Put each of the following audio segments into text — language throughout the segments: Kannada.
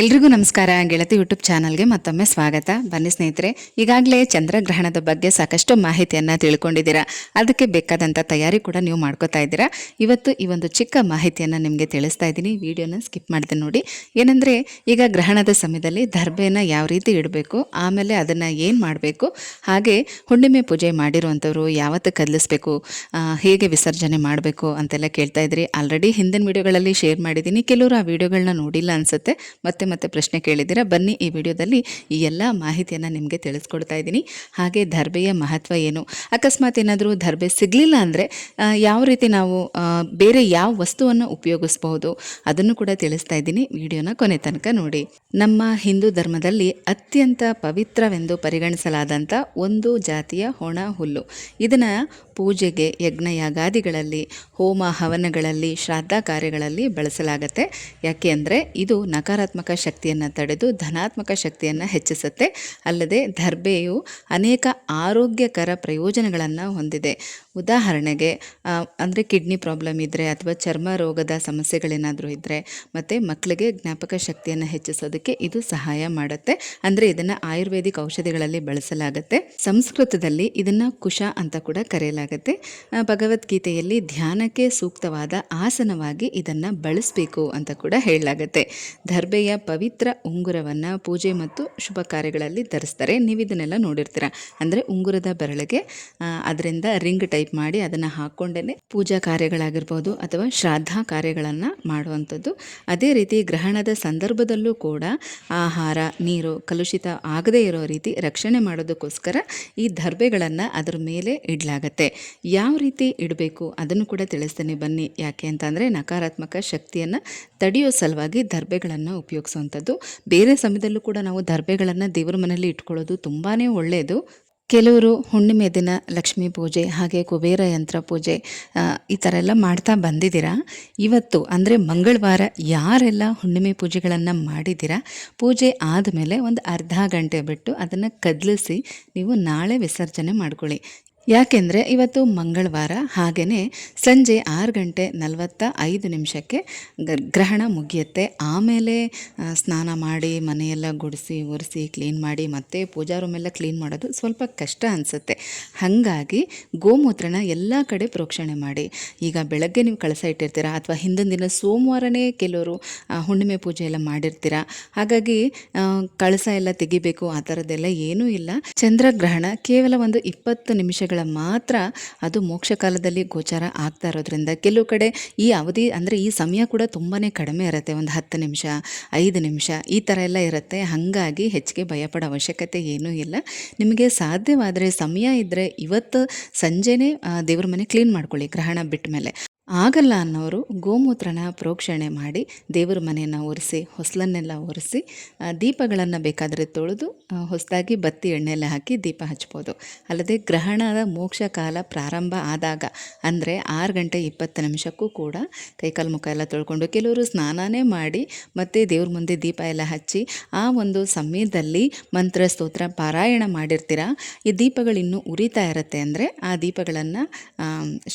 ಎಲ್ರಿಗೂ ನಮಸ್ಕಾರ. ಗೆಳತಿ ಯೂಟ್ಯೂಬ್ ಚಾನಲ್ಗೆ ಮತ್ತೊಮ್ಮೆ ಸ್ವಾಗತ. ಬನ್ನಿ ಸ್ನೇಹಿತರೆ, ಈಗಾಗಲೇ ಚಂದ್ರಗ್ರಹಣದ ಬಗ್ಗೆ ಸಾಕಷ್ಟು ಮಾಹಿತಿಯನ್ನು ತಿಳ್ಕೊಂಡಿದ್ದೀರಾ. ಅದಕ್ಕೆ ಬೇಕಾದಂಥ ತಯಾರಿ ಕೂಡ ನೀವು ಮಾಡ್ಕೋತಾ ಇದ್ದೀರಾ. ಇವತ್ತು ಈ ಒಂದು ಚಿಕ್ಕ ಮಾಹಿತಿಯನ್ನು ನಿಮಗೆ ತಿಳಿಸ್ತಾ ಇದ್ದೀನಿ. ವಿಡಿಯೋನ ಸ್ಕಿಪ್ ಮಾಡಿದೆ ನೋಡಿ. ಏನಂದರೆ, ಈಗ ಗ್ರಹಣದ ಸಮಯದಲ್ಲಿ ದರ್ಬೆನ ಯಾವ ರೀತಿ ಇಡಬೇಕು, ಆಮೇಲೆ ಅದನ್ನು ಏನು ಮಾಡಬೇಕು, ಹಾಗೆ ಹುಣ್ಣಿಮೆ ಪೂಜೆ ಮಾಡಿರುವಂಥವ್ರು ಯಾವತ್ತು ಕದಲಿಸ್ಬೇಕು, ಹೇಗೆ ವಿಸರ್ಜನೆ ಮಾಡಬೇಕು ಅಂತೆಲ್ಲ ಕೇಳ್ತಾ ಇದ್ರಿ. ಆಲ್ರೆಡಿ ಹಿಂದಿನ ವಿಡಿಯೋಗಳಲ್ಲಿ ಶೇರ್ ಮಾಡಿದ್ದೀನಿ. ಕೆಲವರು ಆ ವಿಡಿಯೋಗಳನ್ನ ನೋಡಿಲ್ಲ ಅನಿಸುತ್ತೆ, ಮತ್ತೆ ಪ್ರಶ್ನೆ ಕೇಳಿದ್ದೀರಾ. ಬನ್ನಿ, ಈ ವಿಡಿಯೋದಲ್ಲಿ ಈ ಎಲ್ಲ ಮಾಹಿತಿಯನ್ನು ನಿಮಗೆ ತಿಳಿಸ್ಕೊಡ್ತಾ ಇದ್ದೀನಿ. ಹಾಗೆ ದರ್ಬೆಯ ಮಹತ್ವ ಏನು, ಅಕಸ್ಮಾತ್ ಏನಾದರೂ ದರ್ಬೆ ಸಿಗಲಿಲ್ಲ ಅಂದರೆ ಯಾವ ರೀತಿ ನಾವು ಬೇರೆ ಯಾವ ವಸ್ತುವನ್ನು ಉಪಯೋಗಿಸ್ಬಹುದು ಅದನ್ನು ಕೂಡ ತಿಳಿಸ್ತಾ ಇದ್ದೀನಿ. ವಿಡಿಯೋನ ಕೊನೆ ತನಕ ನೋಡಿ. ನಮ್ಮ ಹಿಂದೂ ಧರ್ಮದಲ್ಲಿ ಅತ್ಯಂತ ಪವಿತ್ರವೆಂದು ಪರಿಗಣಿಸಲಾದಂಥ ಒಂದು ಜಾತಿಯ ಒಣ ಹುಲ್ಲು. ಇದನ್ನು ಪೂಜೆಗೆ, ಯಜ್ಞಯಾಗಾದಿಗಳಲ್ಲಿ, ಹೋಮ ಹವನಗಳಲ್ಲಿ, ಶ್ರಾದ್ದ ಕಾರ್ಯಗಳಲ್ಲಿ ಬಳಸಲಾಗುತ್ತೆ. ಯಾಕೆ ಅಂದರೆ ಇದು ನಕಾರಾತ್ಮಕ ಶಕ್ತಿಯನ್ನು ತಡೆದು ಧನಾತ್ಮಕ ಶಕ್ತಿಯನ್ನು ಹೆಚ್ಚಿಸುತ್ತೆ. ಅಲ್ಲದೆ ದರ್ಬೆಯು ಅನೇಕ ಆರೋಗ್ಯಕರ ಪ್ರಯೋಜನಗಳನ್ನು ಹೊಂದಿದೆ. ಉದಾಹರಣೆಗೆ ಅಂದರೆ ಕಿಡ್ನಿ ಪ್ರಾಬ್ಲಮ್ ಇದ್ದರೆ, ಅಥವಾ ಚರ್ಮ ರೋಗದ ಸಮಸ್ಯೆಗಳೇನಾದರೂ ಇದ್ದರೆ, ಮತ್ತು ಮಕ್ಕಳಿಗೆ ಜ್ಞಾಪಕ ಶಕ್ತಿಯನ್ನು ಹೆಚ್ಚಿಸೋದಕ್ಕೆ ಇದು ಸಹಾಯ ಮಾಡುತ್ತೆ. ಅಂದರೆ ಇದನ್ನು ಆಯುರ್ವೇದಿಕ್ ಔಷಧಿಗಳಲ್ಲಿ ಬಳಸಲಾಗುತ್ತೆ. ಸಂಸ್ಕೃತದಲ್ಲಿ ಇದನ್ನು ಕುಶ ಅಂತ ಕೂಡ ಕರೆಯಲಾಗುತ್ತೆ. ಭಗವದ್ಗೀತೆಯಲ್ಲಿ ಧ್ಯಾನಕ್ಕೆ ಸೂಕ್ತವಾದ ಆಸನವಾಗಿ ಇದನ್ನು ಬಳಸಬೇಕು ಅಂತ ಕೂಡ ಹೇಳಲಾಗುತ್ತೆ. ದರ್ಬೆಯ ಪವಿತ್ರ ಉಂಗುರವನ್ನು ಪೂಜೆ ಮತ್ತು ಶುಭ ಕಾರ್ಯಗಳಲ್ಲಿ ಧರಿಸ್ತಾರೆ. ನೀವು ಇದನ್ನೆಲ್ಲ ನೋಡಿರ್ತೀರ. ಅಂದರೆ ಉಂಗುರದ ಬೆರಳಿಗೆ ಅದರಿಂದ ರಿಂಗ್ ಟೈಪ್ ಮಾಡಿ ಅದನ್ನು ಹಾಕ್ಕೊಂಡೇ ಪೂಜಾ ಕಾರ್ಯಗಳಾಗಿರ್ಬೋದು ಅಥವಾ ಶ್ರಾದ್ದ ಕಾರ್ಯಗಳನ್ನು ಮಾಡುವಂಥದ್ದು. ಅದೇ ರೀತಿ ಗ್ರಹಣದ ಸಂದರ್ಭದಲ್ಲೂ ಕೂಡ ಆಹಾರ, ನೀರು ಕಲುಷಿತ ಆಗದೇ ಇರೋ ರೀತಿ ರಕ್ಷಣೆ ಮಾಡೋದಕ್ಕೋಸ್ಕರ ಈ ದರ್ಬೆಗಳನ್ನು ಅದರ ಮೇಲೆ ಇಡಲಾಗತ್ತೆ. ಯಾವ ರೀತಿ ಇಡಬೇಕು ಅದನ್ನು ಕೂಡ ತಿಳಿಸ್ತೇನೆ ಬನ್ನಿ. ಯಾಕೆ ಅಂತಂದರೆ, ನಕಾರಾತ್ಮಕ ಶಕ್ತಿಯನ್ನು ತಡೆಯೋ ಸಲುವಾಗಿ ದರ್ಬೆಗಳನ್ನು ಉಪಯೋಗಿಸುವಂಥದ್ದು. ಬೇರೆ ಸಮಯದಲ್ಲೂ ಕೂಡ ನಾವು ದರ್ಬೆಗಳನ್ನು ದೇವರ ಮನೆಯಲ್ಲಿ ಇಟ್ಕೊಳ್ಳೋದು ತುಂಬಾ ಒಳ್ಳೆಯದು. ಕೆಲವರು ಹುಣ್ಣಿಮೆ ದಿನ ಲಕ್ಷ್ಮೀ ಪೂಜೆ, ಹಾಗೆ ಕುಬೇರ ಯಂತ್ರ ಪೂಜೆ, ಈ ಥರ ಎಲ್ಲ ಮಾಡ್ತಾ ಬಂದಿದ್ದೀರಾ. ಇವತ್ತು ಅಂದರೆ ಮಂಗಳವಾರ ಯಾರೆಲ್ಲ ಹುಣ್ಣಿಮೆ ಪೂಜೆಗಳನ್ನು ಮಾಡಿದ್ದೀರಾ, ಪೂಜೆ ಆದಮೇಲೆ ಒಂದು ಅರ್ಧ ಗಂಟೆ ಬಿಟ್ಟು ಅದನ್ನು ಕದಲಿಸಿ ನೀವು ನಾಳೆ ವಿಸರ್ಜನೆ ಮಾಡ್ಕೊಳ್ಳಿ. ಯಾಕೆಂದರೆ ಇವತ್ತು ಮಂಗಳವಾರ, ಹಾಗೆಯೇ ಸಂಜೆ 6:45 ಗ್ರಹಣ ಮುಗಿಯುತ್ತೆ. ಆಮೇಲೆ ಸ್ನಾನ ಮಾಡಿ ಮನೆಯೆಲ್ಲ ಗುಡಿಸಿ ಒರೆಸಿ ಕ್ಲೀನ್ ಮಾಡಿ ಮತ್ತೆ ಪೂಜಾ ರೂಮೆಲ್ಲ ಕ್ಲೀನ್ ಮಾಡೋದು ಸ್ವಲ್ಪ ಕಷ್ಟ ಅನಿಸುತ್ತೆ. ಹಾಗಾಗಿ ಗೋಮೂತ್ರನ ಎಲ್ಲ ಕಡೆ ಪ್ರೋಕ್ಷಣೆ ಮಾಡಿ. ಈಗ ಬೆಳಗ್ಗೆ ನೀವು ಕಳಸ ಇಟ್ಟಿರ್ತೀರ, ಅಥವಾ ಹಿಂದಿನ ದಿನ ಸೋಮವಾರನೇ ಕೆಲವರು ಹುಣ್ಣಿಮೆ ಪೂಜೆ ಎಲ್ಲ ಮಾಡಿರ್ತೀರ. ಹಾಗಾಗಿ ಕಳಸ ಎಲ್ಲ ತೆಗಿಬೇಕು ಆ ಥರದ್ದೆಲ್ಲ ಏನೂ ಇಲ್ಲ. ಚಂದ್ರಗ್ರಹಣ ಕೇವಲ ಒಂದು 20 ನಿಮಿಷಗಳ ಮಾತ್ರ ಅದು ಮೋಕ್ಷ ಕಾಲದಲ್ಲಿ ಗೋಚಾರ ಆಗ್ತಾ ಇರೋದ್ರಿಂದ ಕೆಲವು ಕಡೆ ಈ ಅವಧಿ ಅಂದರೆ ಈ ಸಮಯ ಕೂಡ ತುಂಬಾ ಕಡಿಮೆ ಇರುತ್ತೆ. ಒಂದು 10 ನಿಮಿಷ, 5 ನಿಮಿಷ ಈ ಥರ ಎಲ್ಲ ಇರುತ್ತೆ. ಹಾಗಾಗಿ ಹೆಚ್ಚಿಗೆ ಭಯಪಡೋ ಅವಶ್ಯಕತೆ ಏನೂ ಇಲ್ಲ. ನಿಮಗೆ ಸಾಧ್ಯವಾದರೆ ಸಮಯ ಇದ್ದರೆ ಇವತ್ತು ಸಂಜೆನೇ ದೇವ್ರ ಮನೆ ಕ್ಲೀನ್ ಮಾಡ್ಕೊಳ್ಳಿ. ಗ್ರಹಣ ಬಿಟ್ಟ ಮೇಲೆ ಆಗಲ್ಲ ಅನ್ನೋರು ಗೋಮೂತ್ರನ ಪ್ರೋಕ್ಷಣೆ ಮಾಡಿ ದೇವರ ಮನೆಯನ್ನು ಒರೆಸಿ, ಹೊಸಲನ್ನೆಲ್ಲ ಒರೆಸಿ, ದೀಪಗಳನ್ನು ಬೇಕಾದರೆ ತೊಳೆದು ಹೊಸದಾಗಿ ಬತ್ತಿ ಎಣ್ಣೆಲ್ಲ ಹಾಕಿ ದೀಪ ಹಚ್ಬೋದು. ಅಲ್ಲದೆ ಗ್ರಹಣದ ಮೋಕ್ಷ ಕಾಲ ಪ್ರಾರಂಭ ಆದಾಗ ಅಂದರೆ 6:20 ಕೂಡ ಕೈಕಾಲು ಮುಖ ಎಲ್ಲ ತೊಳ್ಕೊಂಡು, ಕೆಲವರು ಸ್ನಾನನೇ ಮಾಡಿ ಮತ್ತು ದೇವ್ರ ಮುಂದೆ ದೀಪ ಎಲ್ಲ ಹಚ್ಚಿ ಆ ಒಂದು ಸಮಯದಲ್ಲಿ ಮಂತ್ರ ಸ್ತೋತ್ರ ಪಾರಾಯಣ ಮಾಡಿರ್ತೀರ. ಈ ದೀಪಗಳಿನ್ನೂ ಉರಿತಾ ಇರುತ್ತೆ ಅಂದರೆ ಆ ದೀಪಗಳನ್ನು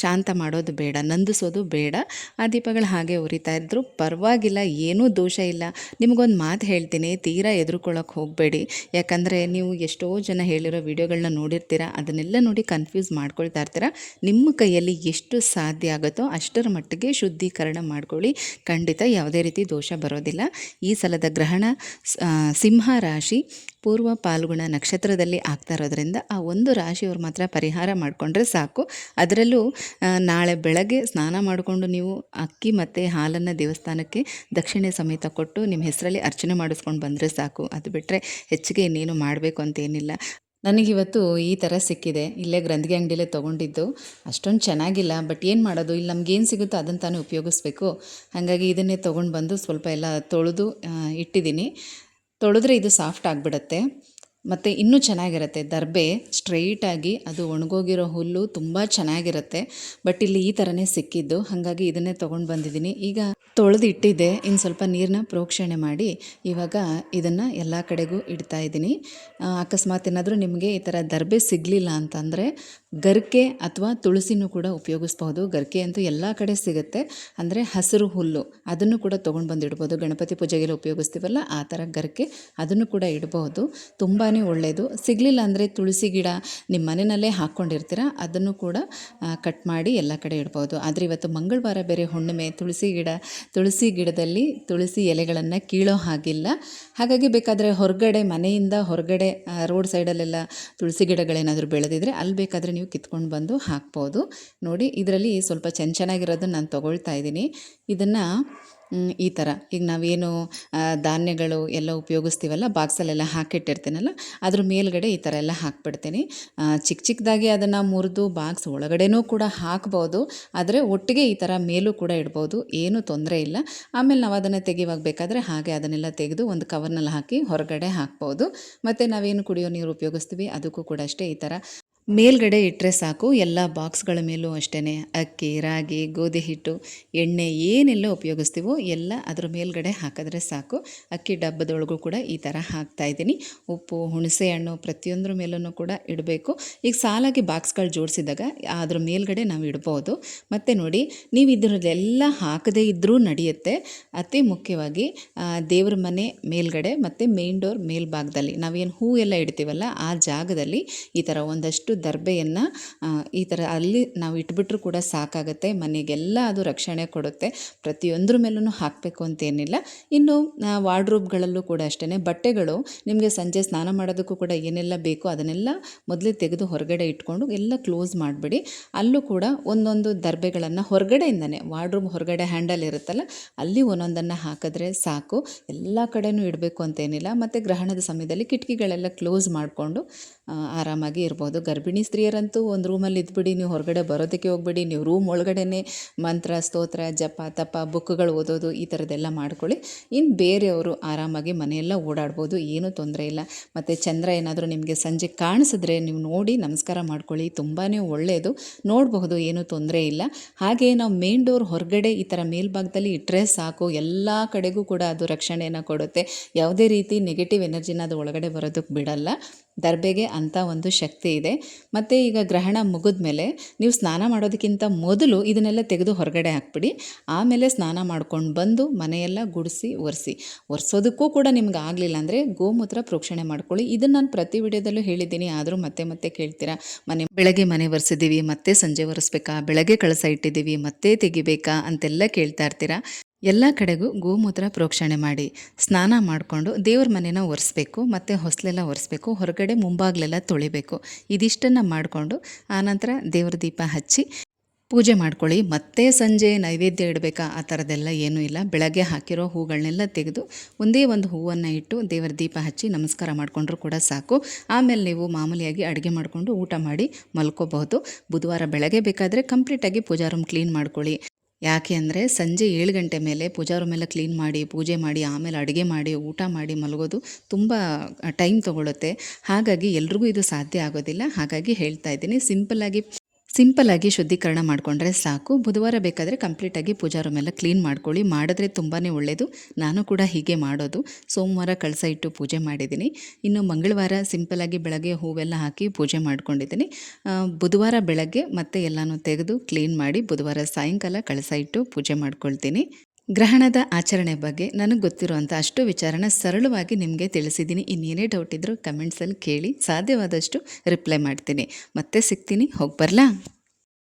ಶಾಂತ ಮಾಡೋದು ಬೇಡ, ನಂದಿಸೋದು ಬೇಡ. ಆ ದೀಪಗಳು ಹಾಗೆ ಉರಿತಾ ಇದ್ದರೂ ಪರವಾಗಿಲ್ಲ, ಏನೂ ದೋಷ ಇಲ್ಲ. ನಿಮಗೊಂದು ಮಾತು ಹೇಳ್ತೀನಿ, ತೀರಾ ಎದುರುಕೊಳ್ಳೋಕೆ ಹೋಗಬೇಡಿ. ಯಾಕಂದರೆ ನೀವು ಎಷ್ಟೋ ಜನ ಹೇಳಿರೋ ವಿಡಿಯೋಗಳನ್ನ ನೋಡಿರ್ತೀರ, ಅದನ್ನೆಲ್ಲ ನೋಡಿ ಕನ್ಫ್ಯೂಸ್ ಮಾಡ್ಕೊಳ್ತಾ ಇರ್ತೀರ. ನಿಮ್ಮ ಕೈಯಲ್ಲಿ ಎಷ್ಟು ಸಾಧ್ಯ ಆಗುತ್ತೋ ಅಷ್ಟರ ಮಟ್ಟಿಗೆ ಶುದ್ಧೀಕರಣ ಮಾಡ್ಕೊಳ್ಳಿ. ಖಂಡಿತ ಯಾವುದೇ ರೀತಿ ದೋಷ ಬರೋದಿಲ್ಲ. ಈ ಸಲದ ಗ್ರಹಣ ಸಿಂಹ ರಾಶಿ ಪೂರ್ವ ಪಾಲ್ಗುಣ ನಕ್ಷತ್ರದಲ್ಲಿ ಆಗ್ತಾ ಇರೋದ್ರಿಂದ ಆ ಒಂದು ರಾಶಿಯವ್ರು ಮಾತ್ರ ಪರಿಹಾರ ಮಾಡಿಕೊಂಡ್ರೆ ಸಾಕು. ಅದರಲ್ಲೂ ನಾಳೆ ಬೆಳಗ್ಗೆ ಸ್ನಾನ ಮಾಡಿಕೊಂಡು ನೀವು ಅಕ್ಕಿ ಮತ್ತು ಹಾಲನ್ನು ದೇವಸ್ಥಾನಕ್ಕೆ ದಕ್ಷಿಣೆ ಸಮೇತ ಕೊಟ್ಟು ನಿಮ್ಮ ಹೆಸರಲ್ಲಿ ಅರ್ಚನೆ ಮಾಡಿಸ್ಕೊಂಡು ಬಂದರೆ ಸಾಕು. ಅದು ಬಿಟ್ಟರೆ ಹೆಚ್ಚಿಗೆ ಇನ್ನೇನು ಮಾಡಬೇಕು ಅಂತೇನಿಲ್ಲ. ನನಗಿವತ್ತು ಈ ಥರ ಸಿಕ್ಕಿದೆ. ಇಲ್ಲೇ ಗ್ರಂಥಿಗೆ ಅಂಗಡಿಯಲ್ಲೇ ತೊಗೊಂಡಿದ್ದು. ಅಷ್ಟೊಂದು ಚೆನ್ನಾಗಿಲ್ಲ, ಬಟ್ ಏನು ಮಾಡೋದು, ಇಲ್ಲಿ ನಮಗೇನು ಸಿಗುತ್ತೋ ಅದನ್ನು ತಾನೇ ಉಪಯೋಗಿಸ್ಬೇಕು. ಹಾಗಾಗಿ ಇದನ್ನೇ ತೊಗೊಂಡು ಬಂದು ಸ್ವಲ್ಪ ಎಲ್ಲ ತೊಳೆದು ಇಟ್ಟಿದ್ದೀನಿ. ತೊಳೆದ್ರೆ ಇದು ಸಾಫ್ಟ್ ಆಗಿಬಿಡುತ್ತೆ. ಮತ್ತು ಇನ್ನೂ ಚೆನ್ನಾಗಿರುತ್ತೆ. ದರ್ಬೆ ಸ್ಟ್ರೈಟಾಗಿ ಅದು ಒಣಗೋಗಿರೋ ಹುಲ್ಲು ತುಂಬ ಚೆನ್ನಾಗಿರುತ್ತೆ. ಬಟ್ ಇಲ್ಲಿ ಈ ಥರನೇ ಸಿಕ್ಕಿದ್ದು, ಹಾಗಾಗಿ ಇದನ್ನೇ ತೊಗೊಂಡು ಬಂದಿದ್ದೀನಿ. ಈಗ ತೊಳೆದು ಇಟ್ಟಿದ್ದೆ, ಇನ್ನು ಸ್ವಲ್ಪ ನೀರನ್ನ ಪ್ರೋಕ್ಷಣೆ ಮಾಡಿ ಇವಾಗ ಇದನ್ನು ಎಲ್ಲ ಕಡೆಗೂ ಇಡ್ತಾ ಇದ್ದೀನಿ. ಅಕಸ್ಮಾತ್ ಏನಾದರೂ ನಿಮಗೆ ಈ ಥರ ದರ್ಬೆ ಸಿಗಲಿಲ್ಲ ಅಂತಂದರೆ ಗರಿಕೆ ಅಥವಾ ತುಳಸಿನೂ ಕೂಡ ಉಪಯೋಗಿಸ್ಬೋದು. ಗರಿಕೆ ಅಂತೂ ಎಲ್ಲ ಕಡೆ ಸಿಗುತ್ತೆ, ಅಂದರೆ ಹಸಿರು ಹುಲ್ಲು ಅದನ್ನು ಕೂಡ ತೊಗೊಂಡು ಬಂದು ಇಡ್ಬೋದು. ಗಣಪತಿ ಪೂಜೆಗೆಲ್ಲ ಉಪಯೋಗಿಸ್ತೀವಲ್ಲ ಆ ಥರ ಗರಿಕೆ ಅದನ್ನು ಕೂಡ ಇಡ್ಬೋದು. ತುಂಬಾ ಒಳ್ಳೆಯದು. ಸಿಗಲಿಲ್ಲ ಅಂದರೆ ತುಳಸಿ ಗಿಡ ನಿಮ್ಮ ಮನೆಯಲ್ಲೇ ಹಾಕ್ಕೊಂಡಿರ್ತೀರ, ಅದನ್ನು ಕೂಡ ಕಟ್ ಮಾಡಿ ಎಲ್ಲ ಕಡೆ ಇಡ್ಬೋದು. ಆದರೆ ಇವತ್ತು ಮಂಗಳವಾರ ಬೇರೆ ಹುಣ್ಣಿಮೆ, ತುಳಸಿ ಗಿಡದಲ್ಲಿ ತುಳಸಿ ಎಲೆಗಳನ್ನು ಕೀಳೋ ಹಾಗಿಲ್ಲ. ಹಾಗಾಗಿ ಬೇಕಾದರೆ ಹೊರಗಡೆ ಮನೆಯಿಂದ ಹೊರಗಡೆ ರೋಡ್ ಸೈಡಲ್ಲೆಲ್ಲ ತುಳಸಿ ಗಿಡಗಳೇನಾದರೂ ಬೆಳೆದಿದ್ರೆ ಅಲ್ಲಿ ಬೇಕಾದರೆ ನೀವು ಕಿತ್ಕೊಂಡು ಬಂದು ಹಾಕ್ಬೋದು. ನೋಡಿ, ಇದರಲ್ಲಿ ಸ್ವಲ್ಪ ಚೆನ್ನಾಗಿರೋದನ್ನು ನಾನು ತೊಗೊಳ್ತಾ ಇದ್ದೀನಿ. ಇದನ್ನು ಈ ಥರ ಈಗ ನಾವೇನು ಧಾನ್ಯಗಳು ಎಲ್ಲ ಉಪಯೋಗಿಸ್ತೀವಲ್ಲ, ಬಾಕ್ಸಲ್ಲೆಲ್ಲ ಹಾಕಿಟ್ಟಿರ್ತೀನಲ್ಲ, ಅದ್ರ ಮೇಲ್ಗಡೆ ಈ ಥರ ಎಲ್ಲ ಹಾಕ್ಬಿಡ್ತೀನಿ. ಚಿಕ್ಕದಾಗಿ ಅದನ್ನು ಮುರಿದು ಬಾಕ್ಸ್ ಒಳಗಡೆನೂ ಕೂಡ ಹಾಕ್ಬೋದು, ಆದರೆ ಒಟ್ಟಿಗೆ ಈ ಥರ ಮೇಲೂ ಕೂಡ ಇಡ್ಬೋದು, ಏನೂ ತೊಂದರೆ ಇಲ್ಲ. ಆಮೇಲೆ ನಾವು ಅದನ್ನು ತೆಗಿವಾಗ ಬೇಕಾದರೆ ಹಾಗೆ ಅದನ್ನೆಲ್ಲ ತೆಗೆದು ಒಂದು ಕವರ್ನಲ್ಲಿ ಹಾಕಿ ಹೊರಗಡೆ ಹಾಕ್ಬೋದು. ಮತ್ತು ನಾವೇನು ಕುಡಿಯೋ ನೀರು ಉಪಯೋಗಿಸ್ತೀವಿ ಅದಕ್ಕೂ ಕೂಡ ಅಷ್ಟೇ ಈ ಥರ ಮೇಲ್ಗಡೆ ಇಟ್ಟರೆ ಸಾಕು. ಎಲ್ಲ ಬಾಕ್ಸ್ಗಳ ಮೇಲೂ ಅಷ್ಟೇ ಅಕ್ಕಿ, ರಾಗಿ, ಗೋಧಿ ಹಿಟ್ಟು, ಎಣ್ಣೆ ಏನೆಲ್ಲ ಉಪಯೋಗಿಸ್ತೀವೋ ಎಲ್ಲ ಅದ್ರ ಮೇಲ್ಗಡೆ ಹಾಕಿದ್ರೆ ಸಾಕು. ಅಕ್ಕಿ ಡಬ್ಬದೊಳಗೂ ಕೂಡ ಈ ಥರ ಹಾಕ್ತಾಯಿದ್ದೀನಿ. ಉಪ್ಪು, ಹುಣಸೆ ಹಣ್ಣು ಪ್ರತಿಯೊಂದ್ರ ಮೇಲೂ ಕೂಡ ಇಡಬೇಕು. ಈಗ ಸಾಲಾಗಿ ಬಾಕ್ಸ್ಗಳು ಜೋಡಿಸಿದಾಗ ಅದ್ರ ಮೇಲ್ಗಡೆ ನಾವು ಇಡ್ಬೋದು. ಮತ್ತು ನೋಡಿ, ನೀವು ಇದರಲ್ಲೆಲ್ಲ ಹಾಕದೇ ಇದ್ದರೂ ನಡೆಯುತ್ತೆ. ಅತಿ ಮುಖ್ಯವಾಗಿ ದೇವ್ರ ಮನೆ ಮೇಲ್ಗಡೆ ಮತ್ತು ಮೇನ್ ಡೋರ್ ಮೇಲ್ಭಾಗದಲ್ಲಿ ನಾವೇನು ಹೂ ಎಲ್ಲ ಇಡ್ತೀವಲ್ಲ ಆ ಜಾಗದಲ್ಲಿ ಈ ಥರ ಒಂದಷ್ಟು ದರ್ಬೆಯನ್ನು ಈ ಥರ ಅಲ್ಲಿ ನಾವು ಇಟ್ಬಿಟ್ರೂ ಕೂಡ ಸಾಕಾಗುತ್ತೆ. ಮನೆಗೆಲ್ಲ ಅದು ರಕ್ಷಣೆ ಕೊಡುತ್ತೆ. ಪ್ರತಿಯೊಂದ್ರ ಮೇಲೂ ಹಾಕಬೇಕು ಅಂತೇನಿಲ್ಲ. ಇನ್ನು ವಾರ್ಡ್ರೋಬ್ಗಳಲ್ಲೂ ಕೂಡ ಅಷ್ಟೇ ಬಟ್ಟೆಗಳು ನಿಮಗೆ ಸಂಜೆ ಸ್ನಾನ ಮಾಡೋದಕ್ಕೂ ಕೂಡ ಏನೆಲ್ಲ ಬೇಕೋ ಅದನ್ನೆಲ್ಲ ಮೊದಲೇ ತೆಗೆದು ಹೊರಗಡೆ ಇಟ್ಕೊಂಡು ಎಲ್ಲ ಕ್ಲೋಸ್ ಮಾಡಿಬಿಡಿ. ಅಲ್ಲೂ ಕೂಡ ಒಂದೊಂದು ದರ್ಬೆಗಳನ್ನು ಹೊರಗಡೆಯಿಂದನೇ ವಾರ್ಡ್ರೋಬ್ ಹೊರಗಡೆ ಹ್ಯಾಂಡಲ್ ಇರುತ್ತಲ್ಲ ಅಲ್ಲಿ ಒಂದೊಂದನ್ನು ಹಾಕಿದ್ರೆ ಸಾಕು. ಎಲ್ಲ ಕಡೆನೂ ಇಡಬೇಕು ಅಂತೇನಿಲ್ಲ. ಮತ್ತು ಗ್ರಹಣದ ಸಮಯದಲ್ಲಿ ಕಿಟಕಿಗಳೆಲ್ಲ ಕ್ಲೋಸ್ ಮಾಡಿಕೊಂಡು ಆರಾಮಾಗಿ ಇರ್ಬೋದು. ಗರ್ಭಿಣಿ ಸ್ತ್ರೀಯರಂತೂ ಒಂದು ರೂಮಲ್ಲಿ ಇದ್ಬಿಡಿ, ನೀವು ಹೊರಗಡೆ ಬರೋದಕ್ಕೆ ಹೋಗ್ಬೇಡಿ. ನೀವು ರೂಮ್ ಒಳಗಡೆ ಮಂತ್ರ, ಸ್ತೋತ್ರ, ಜಪ, ತಪ, ಬುಕ್ಗಳು ಓದೋದು ಈ ಥರದ್ದೆಲ್ಲ ಮಾಡ್ಕೊಳ್ಳಿ. ಇನ್ನು ಬೇರೆಯವರು ಆರಾಮಾಗಿ ಮನೆಯೆಲ್ಲ ಓಡಾಡ್ಬೋದು, ಏನೂ ತೊಂದರೆ ಇಲ್ಲ. ಮತ್ತು ಚಂದ್ರ ಏನಾದರೂ ನಿಮಗೆ ಸಂಜೆ ಕಾಣಿಸಿದ್ರೆ ನೀವು ನೋಡಿ ನಮಸ್ಕಾರ ಮಾಡ್ಕೊಳ್ಳಿ, ತುಂಬಾ ಒಳ್ಳೆಯದು. ನೋಡಬಹುದು, ಏನೂ ತೊಂದರೆ ಇಲ್ಲ. ಹಾಗೆ ನಾವು ಮೇನ್ ಡೋರ್ ಹೊರಗಡೆ ಈ ಥರ ಮೇಲ್ಭಾಗದಲ್ಲಿ ಇಟ್ಟರೆ ಸಾಕು, ಎಲ್ಲ ಕಡೆಗೂ ಕೂಡ ಅದು ರಕ್ಷಣೆಯನ್ನು ಕೊಡುತ್ತೆ. ಯಾವುದೇ ರೀತಿ ನೆಗೆಟಿವ್ ಎನರ್ಜಿನ ಅದು ಒಳಗಡೆ ಬರೋದಕ್ಕೆ ಬಿಡಲ್ಲ. ದರ್ಬೆಗೆ ಅಂಥ ಒಂದು ಶಕ್ತಿ ಇದೆ. ಮತ್ತು ಈಗ ಗ್ರಹಣ ಮುಗಿದ ಮೇಲೆ ನೀವು ಸ್ನಾನ ಮಾಡೋದಕ್ಕಿಂತ ಮೊದಲು ಇದನ್ನೆಲ್ಲ ತೆಗೆದು ಹೊರಗಡೆ ಹಾಕ್ಬಿಡಿ. ಆಮೇಲೆ ಸ್ನಾನ ಮಾಡ್ಕೊಂಡು ಬಂದು ಮನೆಯೆಲ್ಲ ಗುಡಿಸಿ ಒರೆಸೋದಕ್ಕೂ ಕೂಡ ನಿಮ್ಗೆ ಆಗಲಿಲ್ಲ ಅಂದರೆ ಗೋಮೂತ್ರ ಪ್ರೋಕ್ಷಣೆ ಮಾಡ್ಕೊಳ್ಳಿ. ಇದನ್ನು ನಾನು ಪ್ರತಿ ವಿಡಿಯೋದಲ್ಲೂ ಹೇಳಿದ್ದೀನಿ, ಆದರೂ ಮತ್ತೆ ಕೇಳ್ತೀರಾ. ಬೆಳಗ್ಗೆ ಮನೆ ಒರೆಸಿದ್ದೀವಿ ಮತ್ತೆ ಸಂಜೆ ಒರೆಸ್ಬೇಕಾ, ಬೆಳಗ್ಗೆ ಕಳಸ ಇಟ್ಟಿದ್ದೀವಿ ಮತ್ತೆ ತೆಗಿಬೇಕಾ ಅಂತೆಲ್ಲ ಕೇಳ್ತಾ ಇರ್ತೀರಾ. ಎಲ್ಲ ಕಡೆಗೂ ಗೋಮೂತ್ರ ಪ್ರೋಕ್ಷಣೆ ಮಾಡಿ ಸ್ನಾನ ಮಾಡಿಕೊಂಡು ದೇವ್ರ ಮನೆನ ಒರೆಸ್ಬೇಕು, ಮತ್ತು ಹೊಸಲೆಲ್ಲ ಒರೆಸ್ಬೇಕು, ಹೊರಗಡೆ ಮುಂಭಾಗಲೆಲ್ಲ ತೊಳಿಬೇಕು. ಇದಿಷ್ಟನ್ನು ಮಾಡಿಕೊಂಡು ಆನಂತರ ದೇವ್ರ ದೀಪ ಹಚ್ಚಿ ಪೂಜೆ ಮಾಡ್ಕೊಳ್ಳಿ. ಮತ್ತೆ ಸಂಜೆ ನೈವೇದ್ಯ ಇಡಬೇಕಾ ಆ ಥರದ್ದೆಲ್ಲ ಏನೂ ಇಲ್ಲ. ಬೆಳಗ್ಗೆ ಹಾಕಿರೋ ಹೂಗಳನ್ನೆಲ್ಲ ತೆಗೆದು ಒಂದೇ ಒಂದು ಹೂವನ್ನು ಇಟ್ಟು ದೇವರ ದೀಪ ಹಚ್ಚಿ ನಮಸ್ಕಾರ ಮಾಡಿಕೊಂಡ್ರೂ ಕೂಡ ಸಾಕು. ಆಮೇಲೆ ನೀವು ಮಾಮೂಲಿಯಾಗಿ ಅಡುಗೆ ಮಾಡಿಕೊಂಡು ಊಟ ಮಾಡಿ ಮಲ್ಕೋಬಹುದು. ಬುಧವಾರ ಬೆಳಗ್ಗೆ ಬೇಕಾದರೆ ಕಂಪ್ಲೀಟಾಗಿ ಪೂಜಾ ರೂಮ್ ಕ್ಲೀನ್ ಮಾಡ್ಕೊಳ್ಳಿ. ಯಾಕೆ ಅಂದರೆ ಸಂಜೆ 7 ಗಂಟೆ ಮೇಲೆ ಪೂಜಾ ರೂಮ್ ಎಲ್ಲ ಕ್ಲೀನ್ ಮಾಡಿ ಪೂಜೆ ಮಾಡಿ ಆಮೇಲೆ ಅಡುಗೆ ಮಾಡಿ ಊಟ ಮಾಡಿ ಮಲಗೋದು ತುಂಬ ಟೈಮ್ ತೊಗೊಳುತ್ತೆ. ಹಾಗಾಗಿ ಎಲ್ರಿಗೂ ಇದು ಸಾಧ್ಯ ಆಗೋದಿಲ್ಲ. ಹಾಗಾಗಿ ಹೇಳ್ತಾ ಇದ್ದೀನಿ, ಸಿಂಪಲ್ಲಾಗಿ ಶುದ್ಧೀಕರಣ ಮಾಡಿಕೊಂಡ್ರೆ ಸಾಕು. ಬುಧವಾರ ಬೇಕಾದರೆ ಕಂಪ್ಲೀಟಾಗಿ ಪೂಜಾ ರೂಮ್ ಎಲ್ಲ ಕ್ಲೀನ್ ಮಾಡ್ಕೊಳ್ಳಿ. ಮಾಡಿದ್ರೆ ತುಂಬಾ ಒಳ್ಳೆಯದು. ನಾನು ಕೂಡ ಹೀಗೆ ಮಾಡೋದು. ಸೋಮವಾರ ಕಳಸ ಇಟ್ಟು ಪೂಜೆ ಮಾಡಿದ್ದೀನಿ. ಇನ್ನು ಮಂಗಳವಾರ ಸಿಂಪಲ್ಲಾಗಿ ಬೆಳಗ್ಗೆ ಹೂವೆಲ್ಲ ಹಾಕಿ ಪೂಜೆ ಮಾಡ್ಕೊಂಡಿದ್ದೀನಿ. ಬುಧವಾರ ಬೆಳಗ್ಗೆ ಮತ್ತೆ ಎಲ್ಲನೂ ತೆಗೆದು ಕ್ಲೀನ್ ಮಾಡಿ ಬುಧವಾರ ಸಾಯಂಕಾಲ ಕಳಸ ಇಟ್ಟು ಪೂಜೆ ಮಾಡ್ಕೊಳ್ತೀನಿ. ಗ್ರಹಣದ ಆಚರಣೆ ಬಗ್ಗೆ ನನಗೆ ಗೊತ್ತಿರುವಂಥ ಅಷ್ಟು ವಿಚಾರನ ಸರಳವಾಗಿ ನಿಮಗೆ ತಿಳಿಸಿದ್ದೀನಿ. ಇನ್ನೇನೇ ಡೌಟ್ ಇದ್ದರೂ ಕಮೆಂಟ್ಸಲ್ಲಿ ಕೇಳಿ, ಸಾಧ್ಯವಾದಷ್ಟು ರಿಪ್ಲೈ ಮಾಡ್ತೀನಿ. ಮತ್ತೆ ಸಿಗ್ತೀನಿ, ಹೋಗಿ ಬರಲಾ?